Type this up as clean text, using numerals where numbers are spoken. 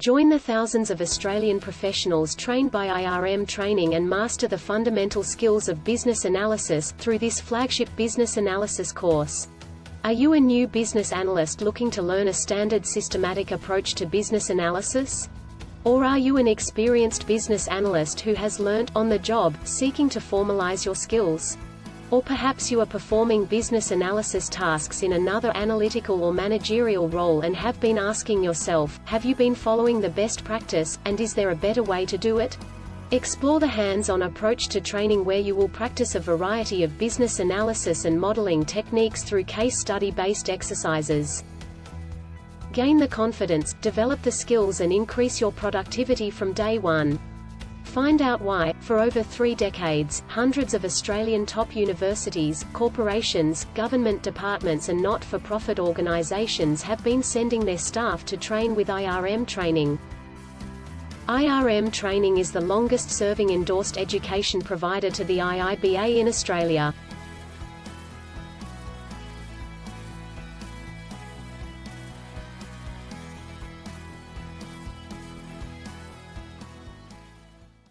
Join the thousands of Australian professionals trained by IRM training and master the fundamental skills of business analysis, through this flagship business analysis course. Are you a new business analyst looking to learn a standard systematic approach to business analysis? Or are you an experienced business analyst who has learnt on the job, seeking to formalize your skills? Or perhaps you are performing business analysis tasks in another analytical or managerial role and have been asking yourself, have you been following the best practice, and is there a better way to do it? Explore the hands-on approach to training where you will practice a variety of business analysis and modeling techniques through case study-based exercises. Gain the confidence, develop the skills and increase your productivity from day one. Find out why, for over 3 decades, hundreds of Australian top universities, corporations, government departments and not-for-profit organisations have been sending their staff to train with IRM training. IRM training is the longest-serving endorsed education provider to the IIBA in Australia.